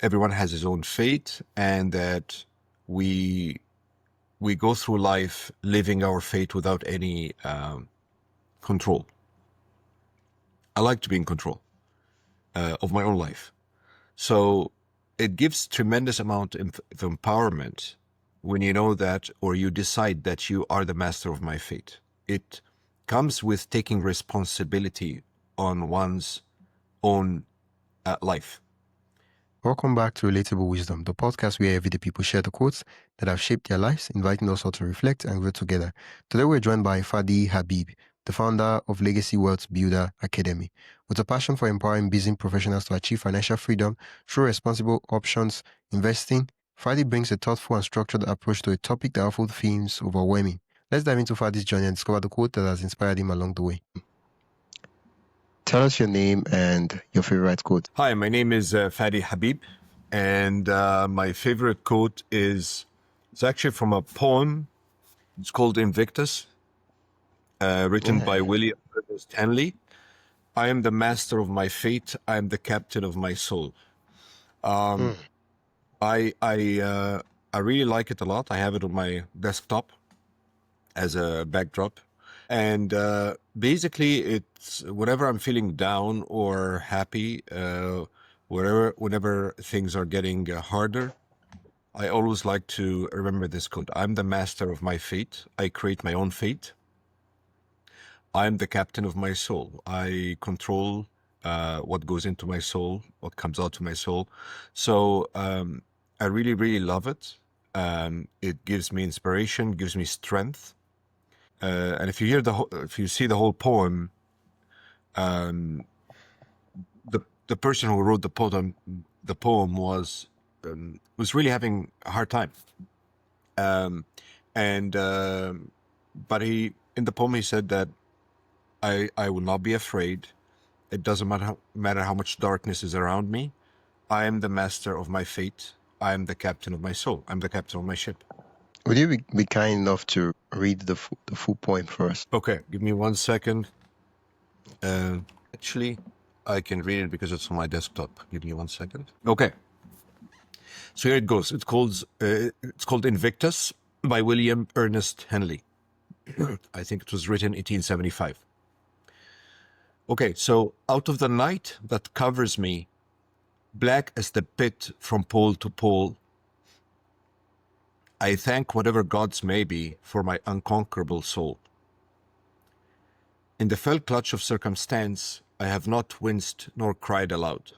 everyone has his own fate, and that we go through life living our fate without any control. I like to be in control of my own life. So it gives tremendous amount of empowerment when you know that, or you decide that you are the master of my fate. It comes with taking responsibility on one's own life. Welcome back to Relatable Wisdom, the podcast where everyday people share the quotes that have shaped their lives, inviting us all to reflect and grow together. Today we're joined by Fadi Habib, the founder of Legacy Wealth Builder Academy. With a passion for empowering business professionals to achieve financial freedom through responsible options investing, Fadi brings a thoughtful and structured approach to a topic that often seems overwhelming. Let's dive into Fadi's journey and discover the quote that has inspired him along the way. Tell us your name and your favorite quote. Hi, my name is Fadi Habib, and my favorite quote it's actually from a poem. It's called Invictus, written by William Stanley. I am the master of my fate. I am the captain of my soul. I really like it a lot. I have it on my desktop as a backdrop. And basically, it's whenever I'm feeling down or happy, whenever things are getting harder, I always like to remember this quote. I'm the master of my fate. I create my own fate. I'm the captain of my soul. I control what goes into my soul, what comes out to my soul. So I really, really love it. It gives me inspiration, gives me strength. And if you see the whole poem, the person who wrote the poem was really having a hard time. But in the poem he said that I will not be afraid. It doesn't matter how much darkness is around me. I am the master of my fate. I am the captain of my soul. I'm the captain of my ship. Would you be kind enough to read the full poem for us? Okay, give me 1 second. Actually, I can read it because it's on my desktop. Give me 1 second. Okay. So here it goes. It's called Invictus by William Ernest Henley. I think it was written 1875. Okay, so out of the night that covers me, black as the pit from pole to pole, I thank whatever gods may be for my unconquerable soul. In the fell clutch of circumstance, I have not winced nor cried aloud.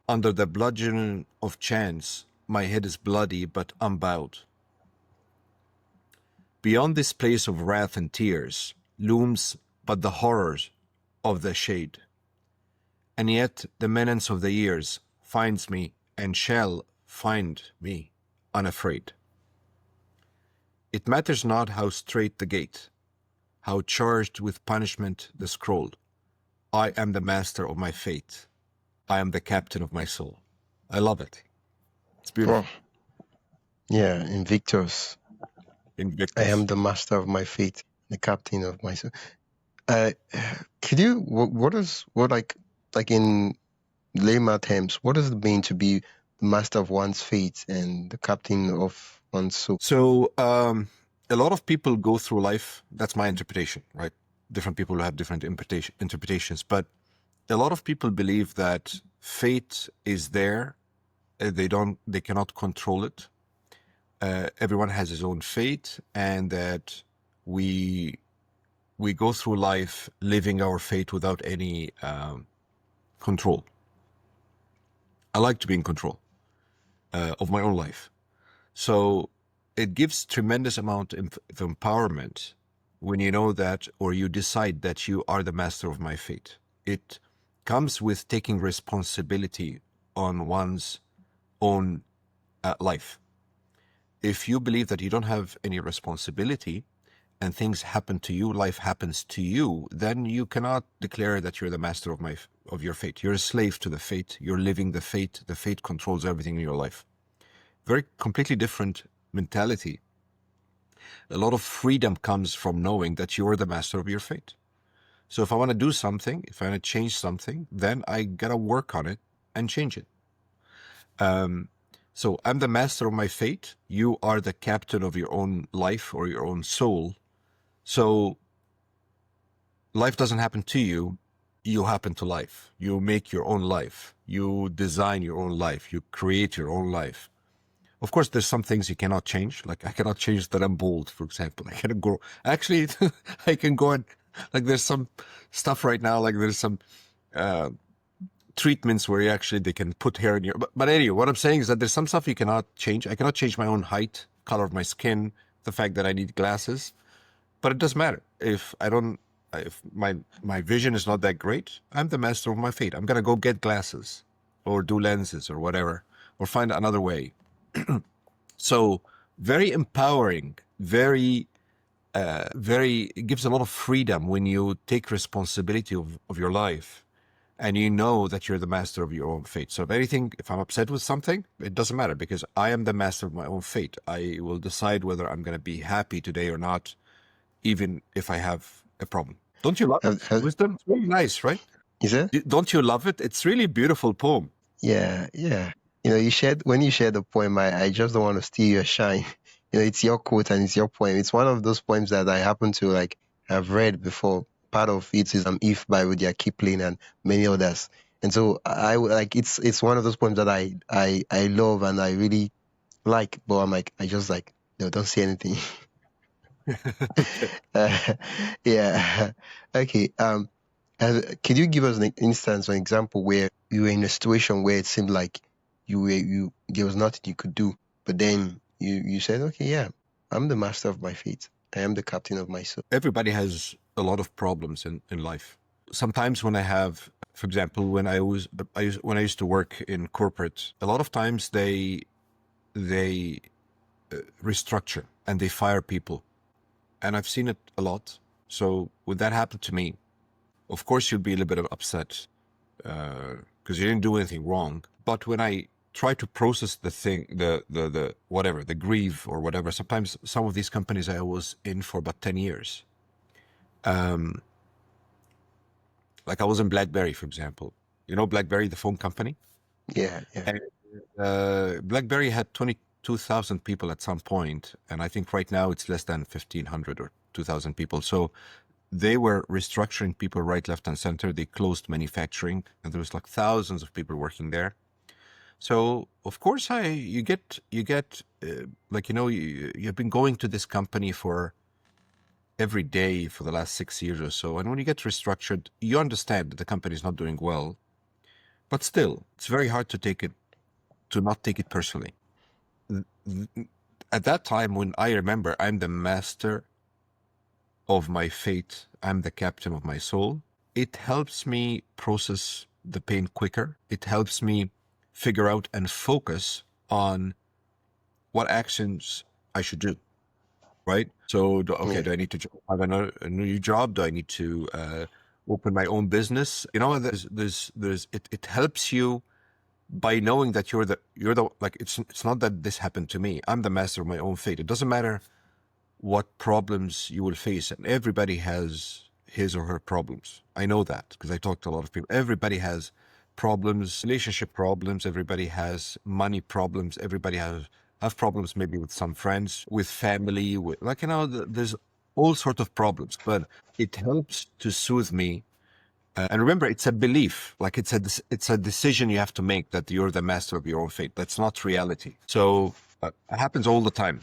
Under the bludgeon of chance, my head is bloody but unbowed. Beyond this place of wrath and tears looms but the horrors of the shade. And yet the menace of the years finds me and shall find me unafraid. It matters not how strait the gate, how charged with punishment the scroll. I am the master of my fate. I am the captain of my soul. I love it. It's beautiful. Oh. Yeah, Invictus. Invictus. I am the master of my fate, the captain of my soul. Could you, like in layman terms, what does it mean to be the master of one's fate and the captain of one's soul? So a lot of people go through life, that's my interpretation, right? Different people have different interpretations, but a lot of people believe that fate is there. They cannot control it. Everyone has his own fate, and that we go through life living our fate without any control. I like to be in control of my own life. So it gives tremendous amount of empowerment when you know that, or you decide that you are the master of my fate. It comes with taking responsibility on one's own life. If you believe that you don't have any responsibility and things happen to you, life happens to you, then you cannot declare that you're the master of your fate. You're a slave to the fate. You're living the fate. The fate controls everything in your life. Very completely different mentality. A lot of freedom comes from knowing that you're the master of your fate. So if I want to do something, if I want to change something, then I gotta work on it and change it. So I'm the master of my fate. You are the captain of your own life or your own soul. So life doesn't happen to you. You happen to life. You make your own life. You design your own life. You create your own life. Of course, there's some things you cannot change. Like I cannot change that I'm bald, for example. I cannot go. Actually, I can go and like there's some stuff right now. Like there's some treatments where they can put hair in your. But anyway, what I'm saying is that there's some stuff you cannot change. I cannot change my own height, color of my skin, the fact that I need glasses. But it doesn't matter if I don't. If my vision is not that great, I'm the master of my fate. I'm gonna go get glasses, or do lenses, or whatever, or find another way. So very empowering, very, it gives a lot of freedom when you take responsibility of your life and you know that you're the master of your own fate. So if I'm upset with something, it doesn't matter because I am the master of my own fate. I will decide whether I'm going to be happy today or not, even if I have a problem. Don't you love it? Wisdom? It's really nice, right? Is it? Don't you love it? It's really a beautiful poem. Yeah. When you shared the poem, I just don't want to steal your shine. It's your quote and it's your poem. It's one of those poems that I happen to have read before. Part of it is If by Rudyard Kipling and many others. And so it's one of those poems that I love and I really like, but I'm like, I just like, no, don't say anything. Yeah. Okay. Can you give us an instance or an example where you were in a situation where it seemed like there was nothing you could do, but then you said, okay, yeah, I'm the master of my fate. I am the captain of my soul. Everybody has a lot of problems in life. Sometimes when I have, for example, when I used to work in corporate, a lot of times they restructure and they fire people. And I've seen it a lot. So when that happened to me, of course you'll be a little bit upset because you didn't do anything wrong. But when I try to process the thing, the whatever, the grief or whatever, sometimes some of these companies I was in for about 10 years. Like I was in BlackBerry, for example. You know BlackBerry, the phone company? Yeah. And, BlackBerry had 22,000 people at some point, and I think right now it's less than 1,500 or 2,000 people. So they were restructuring people right, left, and center. They closed manufacturing, and there was like thousands of people working there. So of course, you get like you've been going to this company for every day for the last 6 years or so, and when you get restructured, you understand that the company is not doing well, but still, it's very hard to not take it personally. At that time, when I remember I'm the master of my fate, I'm the captain of my soul, it helps me process the pain quicker. It helps me figure out and focus on what actions I should do, right? So, do I need to have a new job? Do I need to open my own business? It helps you by knowing that you're the like it's not that this happened to me. I'm the master of my own fate. It doesn't matter what problems you will face, and everybody has his or her problems. I know that because I talk to a lot of people. Everybody has problems, relationship problems. Everybody has money problems. Everybody have problems maybe with some friends, with family, with there's all sorts of problems. But it helps to soothe me. And remember, it's a belief, like it's a decision you have to make that you're the master of your own fate. That's not reality. So it happens all the time.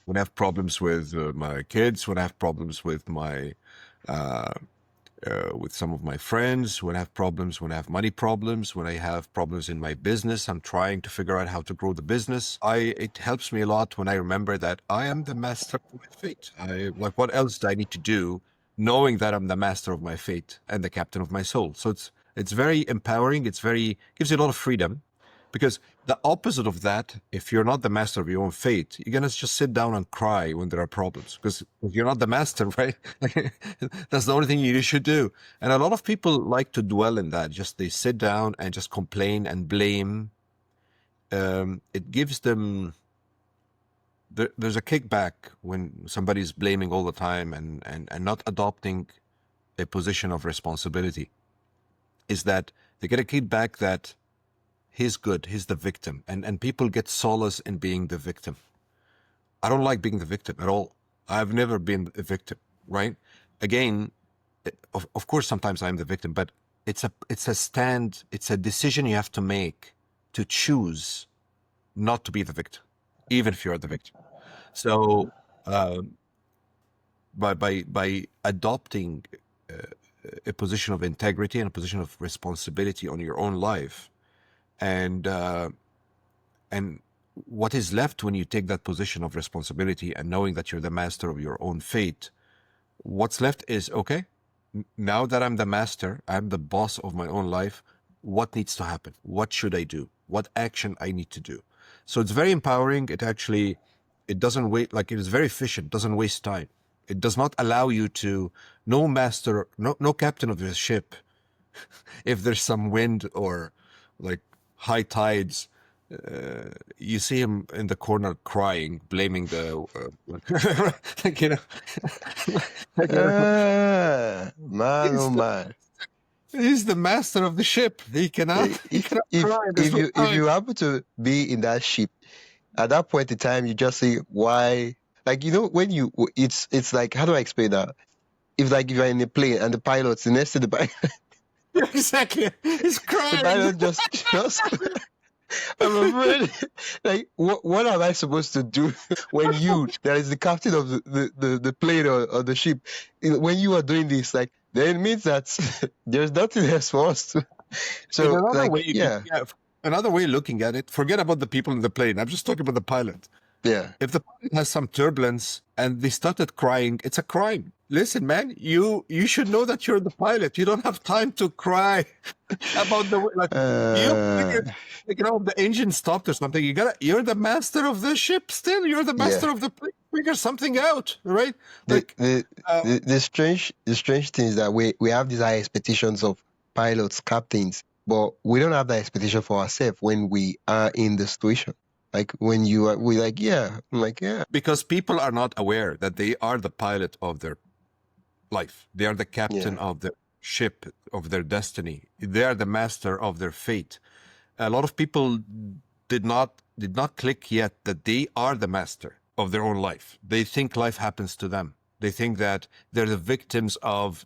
When I have problems with my kids, when I have problems with my with some of my friends, when I have money problems, when I have problems in my business, I'm trying to figure out how to grow the business. It helps me a lot when I remember that I am the master of my fate. What else do I need to do, knowing that I'm the master of my fate and the captain of my soul? So it's very empowering. Gives you a lot of freedom. Because the opposite of that, if you're not the master of your own fate, you're going to just sit down and cry when there are problems because you're not the master, right? That's the only thing you should do. And a lot of people like to dwell in that. Just they sit down and just complain and blame. It gives them, there's a kickback when somebody's blaming all the time and not adopting a position of responsibility, is that they get a kickback that, he's good, he's the victim, and people get solace in being the victim. I don't like being the victim at all. I've never been a victim, right? Again, of course, sometimes I'm the victim, but it's a decision you have to make to choose not to be the victim, even if you're the victim. So, by adopting a position of integrity and a position of responsibility on your own life, and what is left when you take that position of responsibility and knowing that you're the master of your own fate, what's left is, okay, now that I'm the master, I'm the boss of my own life, what needs to happen? What should I do? What action I need to do? So it's very empowering. It doesn't wait, like it is very efficient, doesn't waste time. It does not allow you to, no master, no captain of the ship, if there's some wind or like high tides, you see him in the corner crying, blaming the, like, Man, oh man. He's the master of the ship. He cannot cry. If you happen to be in that ship, at that point in time, you just say, why? Like, when it's like, how do I explain that? If you're in a plane and the pilot's next to the pilot. Exactly. He's crying. The pilot just I'm afraid, like, what am I supposed to do when that is the captain of the plane or the ship, when you are doing this, like, then it means that there's nothing else for us to. So, another way of looking at it, forget about the people in the plane. I'm just talking about the pilot. Yeah. If the pilot has some turbulence and they started crying, it's a crime. Listen, man, you should know that you're the pilot. You don't have time to cry about the the engine stopped or something. You're the master of the ship still. You're the master of the plane. Figure something out, right? The strange thing is that we have these high expectations of pilots, captains, but we don't have that expectation for ourselves when we are in the situation. Like when we're like, yeah, I'm like, yeah. Because people are not aware that they are the pilot of their life. They are the captain of the ship, of their destiny. They are the master of their fate. A lot of people did not click yet that they are the master of their own life. They think life happens to them. They think that they're the victims of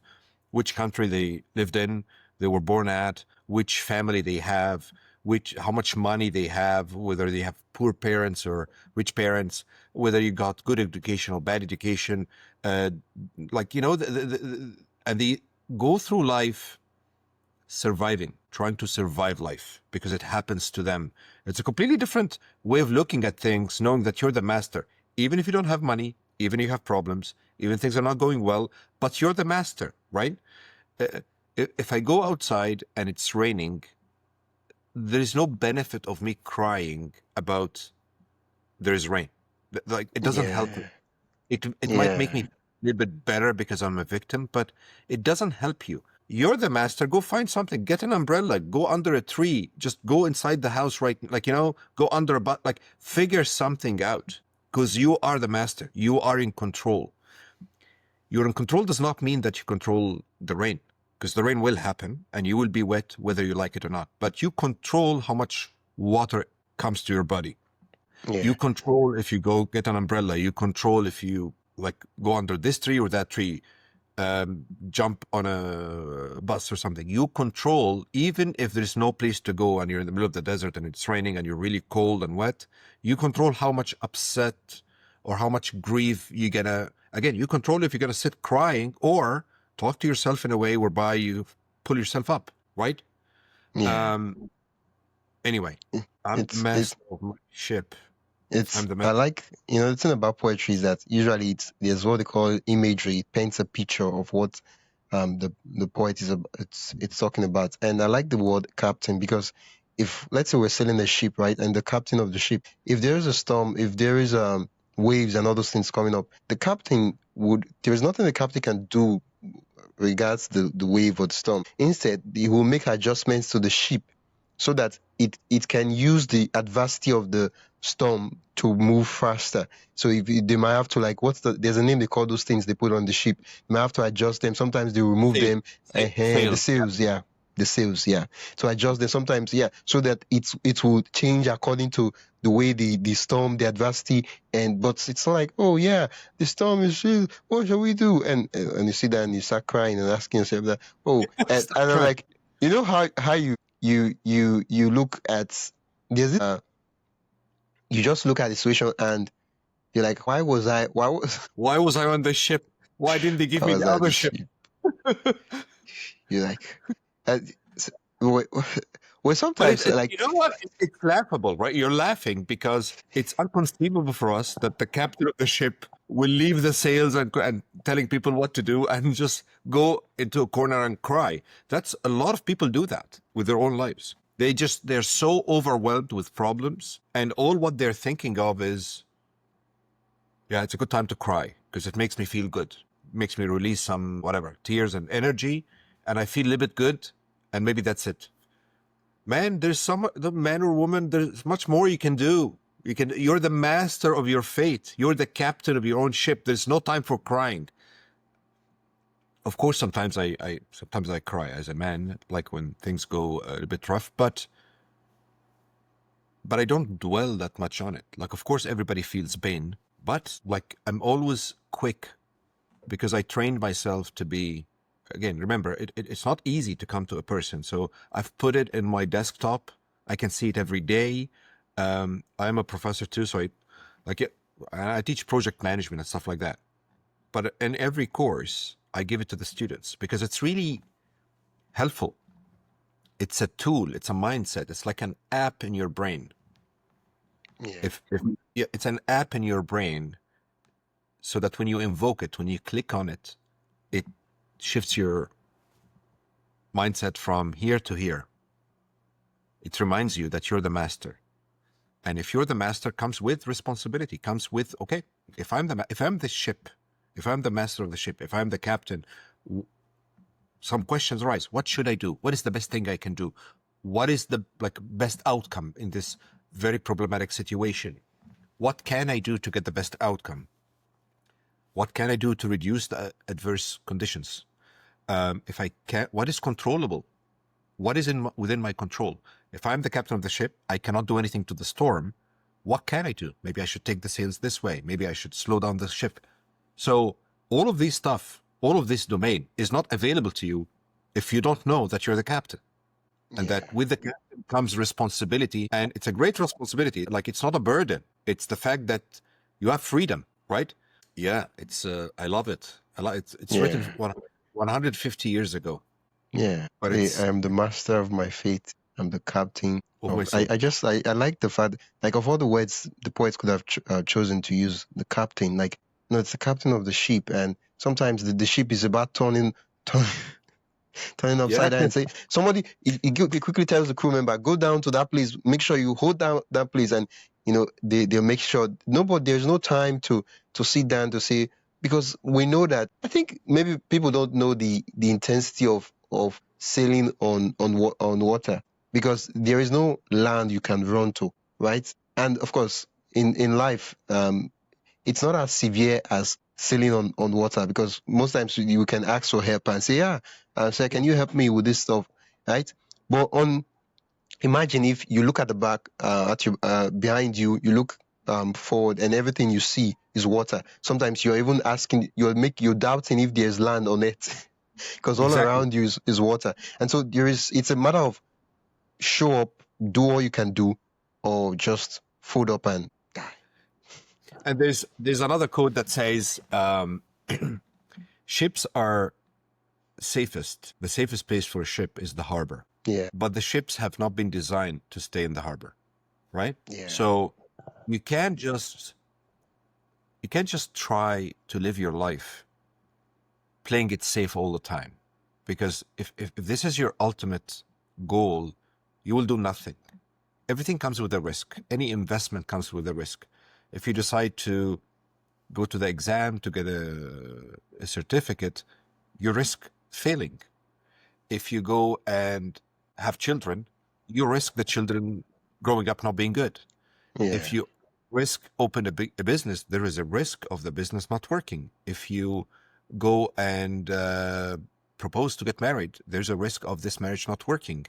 which country they lived in, they were born at, which family they have, how much money they have, whether they have poor parents or rich parents, whether you got good education or bad education, and they go through life surviving, trying to survive life because it happens to them. It's a completely different way of looking at things, knowing that you're the master, even if you don't have money, even if you have problems, even if things are not going well, but you're the master, right? If I go outside and it's raining, there is no benefit of me crying about there is rain. Like, it doesn't help me. It might make me a little bit better because I'm a victim, but it doesn't help you. You're the master. Go find something. Get an umbrella. Go under a tree. Just go inside the house, right? Go under a butt. Like, figure something out because you are the master. You are in control. You're in control does not mean that you control the rain, because the rain will happen and you will be wet whether you like it or not. But you control how much water comes to your body. Yeah. You control if you go get an umbrella. You control if you go under this tree or that tree, jump on a bus or something. You control even if there's no place to go and you're in the middle of the desert and it's raining and you're really cold and wet. You control how much upset or how much grief you're gonna. Again, you control if you're gonna sit crying or talk to yourself in a way whereby you pull yourself up, right? Yeah. Anyway, I'm the master of my ship. I like, the thing about poetry is that usually there's what they call imagery. It paints a picture of what the poet is it's talking about. And I like the word captain because if, let's say we're sailing a ship, right? And the captain of the ship, if there is a storm, if there is waves and all those things coming up, there is nothing the captain can do regards the wave or the storm. Instead, he will make adjustments to the ship so that it can use the adversity of the storm to move faster. So if they might have to there's a name they call those things they put on the ship. They might have to adjust them. Sometimes they remove them. The sails, yeah. the sails, to adjust them sometimes, so that it will change according to the way the storm, the adversity, but it's not like, oh yeah, the storm is real, what shall we do? And you sit there and you start crying and asking yourself that, and I'm like, you know how you look at, there's this, you just look at the situation and you're like, why was I on the ship? Why didn't they give me the other ship? You're like, well, sometimes like, you know what? It's laughable, right? You're laughing because it's inconceivable for us that the captain of the ship will leave the sails and telling people what to do and just go into a corner and cry. That's a lot of people do that with their own lives. They're so overwhelmed with problems, and all what they're thinking of is, yeah, it's a good time to cry because it makes me feel good. It makes me release some, whatever, tears and energy, and I feel a little bit good, and maybe that's it. Man, the man or woman, there's much more you can do. You're the master of your fate. You're the captain of your own ship. There's no time for crying. Of course, sometimes I cry as a man, like when things go a bit rough, but I don't dwell that much on it. Like, of course, everybody feels pain, but like I'm always quick because I trained myself to be, again, remember, it's not easy to come to a person. So I've put it in my desktop. I can see it every day. I'm a professor too, so I teach project management and stuff like that. But in every course, I give it to the students because it's really helpful. It's a tool. It's a mindset. It's like an app in your brain. It's an app in your brain, so that when you invoke it, when you click on it, it shifts your mindset from here to here. It reminds you that you're the master. And if you're the master, comes with responsibility, comes with, okay, if I'm the ship, if I'm the master of the ship, if I'm the captain, some questions arise. What should I do? What is the best thing I can do? What is the best outcome in this very problematic situation? What can I do to get the best outcome? What can I do to reduce the adverse conditions? If I can, what is controllable? What is within my control? If I'm the captain of the ship, I cannot do anything to the storm. What can I do? Maybe I should take the sails this way. Maybe I should slow down the ship. So all of this stuff, all of this domain is not available to you if you don't know that you're the captain. And that with the captain comes responsibility. And it's a great responsibility. Like, it's not a burden. It's the fact that you have freedom, right? Yeah, it's I love it. It's written 150 years ago. Yeah, but I am the master of my fate. I'm the captain. I like the fact, like, of all the words the poets could have chosen to use, the captain, like, no, it's the captain of the ship, and sometimes the ship is about turning upside down and say, somebody, he quickly tells the crew member, go down to that place, make sure you hold down that place, and they'll make sure there's no time to sit down to say, because we know that, I think maybe people don't know the intensity of sailing on water, because there is no land you can run to, right? And of course, in life, it's not as severe as sailing on water, because most times you can ask for help and say, say, can you help me with this stuff, right? But imagine if you look at the back, behind you, you look forward, and everything you see is water. Sometimes you're even asking, you're doubting if there's land on it, because all around you is water. And so it's a matter of show up, do all you can do, or just fold up and die. And there's another quote that says, ships are safest. The safest place for a ship is the harbor. Yeah. But the ships have not been designed to stay in the harbor, right? Yeah. So you can't just try to live your life playing it safe all the time, because if this is your ultimate goal, you will do nothing. Everything comes with a risk. Any investment comes with a risk. If you decide to go to the exam to get a certificate, you risk failing. If you go and have children, you risk the children growing up not being good. Yeah. If you open a business, there is a risk of the business not working. If you go and propose to get married, there's a risk of this marriage not working.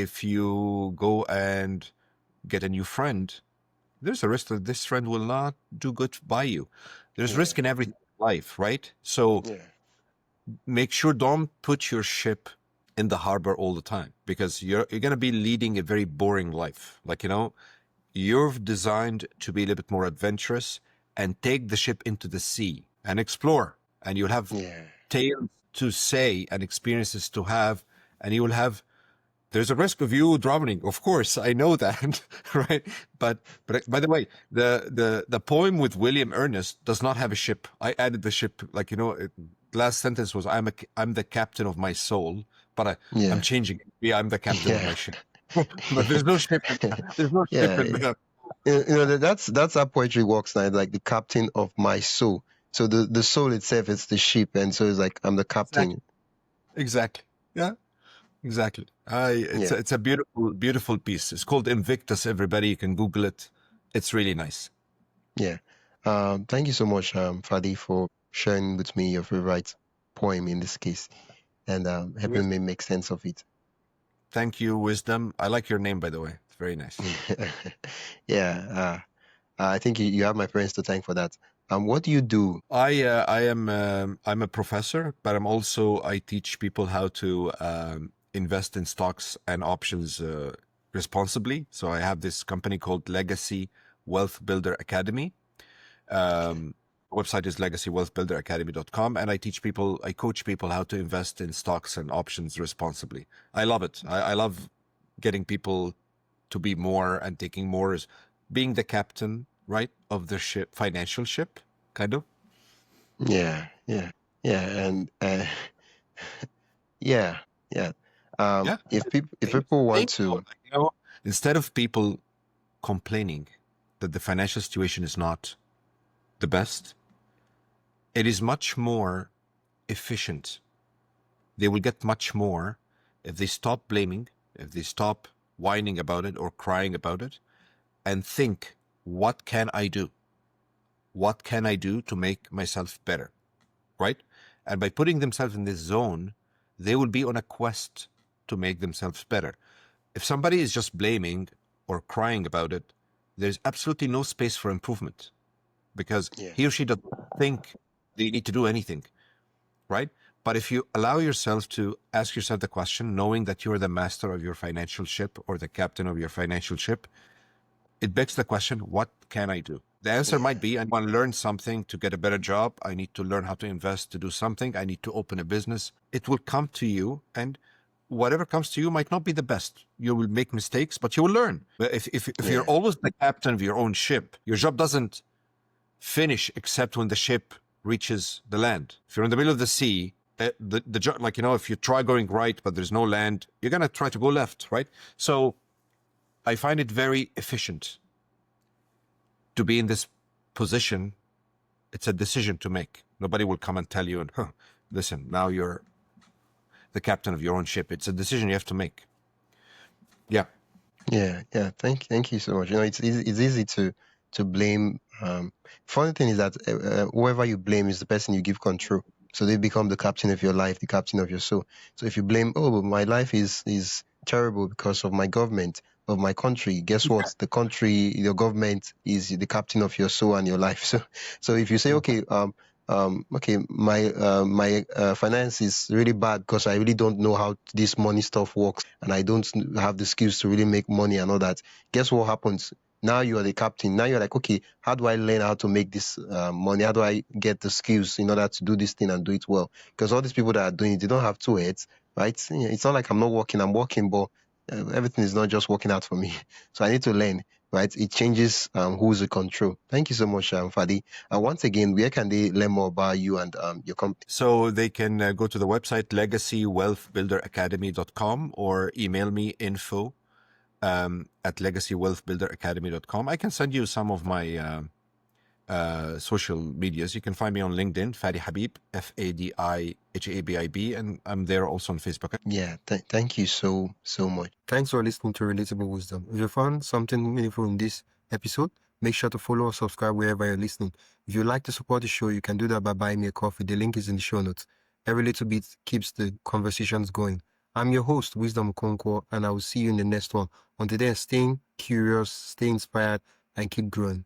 If you go and get a new friend, there's a risk that this friend will not do good by you. There's risk in every life, right? So make sure don't put your ship in the harbor all the time, because you're going to be leading a very boring life. Like, you're designed to be a little bit more adventurous and take the ship into the sea and explore, and you'll have tales to say and experiences to have, and you will have. There's a risk of you drowning, of course. I know that, right? But by the way, the poem with William Ernest does not have a ship. I added the ship, like, last sentence was I'm the captain of my soul, but I'm changing it. Yeah, I'm the captain of my ship. But there's no ship. There's no ship in there. That's how poetry works now. Like the captain of my soul. So the soul itself is the ship, and so it's like I'm the captain. Exactly. Yeah. Exactly. It's a beautiful piece. It's called Invictus. Everybody, you can Google it. It's really nice. Yeah. Thank you so much, Fadi, for sharing with me your favorite poem in this case, and helping me make sense of it. Thank you, Wisdom. I like your name, by the way. It's very nice. I think you have my friends to thank for that. What do you do? I'm a professor, but I teach people how to invest in stocks and options responsibly. So I have this company called Legacy Wealth Builder Academy. Website is legacywealthbuilderacademy.com, and I coach people how to invest in stocks and options responsibly. I love it. I love getting people to be more and taking more, as being the captain, right, of the ship, financial ship, kind of. Yeah, and if people want to, instead of people complaining that the financial situation is not the best, it is much more efficient. They will get much more if they stop blaming, if they stop whining about it or crying about it, and think, what can I do? What can I do to make myself better? Right? And by putting themselves in this zone, they will be on a quest to make themselves better. If somebody is just blaming or crying about it, there's absolutely no space for improvement, because he or she doesn't think they need to do anything, right? But if you allow yourself to ask yourself the question, knowing that you're the master of your financial ship or the captain of your financial ship, it begs the question, what can I do? The answer might be, I want to learn something to get a better job. I need to learn how to invest to do something. I need to open a business. It will come to you, and whatever comes to you might not be the best. You will make mistakes, but you will learn. But if you're always the captain of your own ship, your job doesn't finish except when the ship reaches the land. If you're in the middle of the sea, the job, like, if you try going right, but there's no land, you're going to try to go left, right? So I find it very efficient to be in this position. It's a decision to make. Nobody will come and tell you, listen, now you're the captain of your own ship. It's a decision you have to make. Yeah. Thank you so much. It's easy to blame. Funny thing is that whoever you blame is the person you give control. So they become the captain of your life, the captain of your soul. So if you blame, my life is terrible because of my government, of my country, guess what? The country, your government is the captain of your soul and your life. So if you say, my finance is really bad because I really don't know how this money stuff works, and I don't have the skills to really make money and all that. Guess what happens? Now you are the captain. Now you're like, okay, how do I learn how to make this money? How do I get the skills in order to do this thing and do it well? Because all these people that are doing it, they don't have two heads, right? It's not like I'm not working, I'm working, but everything is not just working out for me. So I need to learn, right? It changes who's in control. Thank you so much, Fadi. And once again, where can they learn more about you and your company? So they can go to the website legacywealthbuilderacademy.com or email me info at legacywealthbuilderacademy.com. I can send you some of my social medias. You can find me on LinkedIn, Fadi Habib, FadiHabib, and I'm there also on Facebook. Yeah, thank you so much. Thanks for listening to Relatable Wisdom. If you found something meaningful in this episode, make sure to follow or subscribe wherever you're listening. If you'd like to support the show, you can do that by buying me a coffee. The link is in the show notes. Every little bit keeps the conversations going. I'm your host, Wisdom Concord, and I will see you in the next one. Until then, stay curious, stay inspired, and keep growing.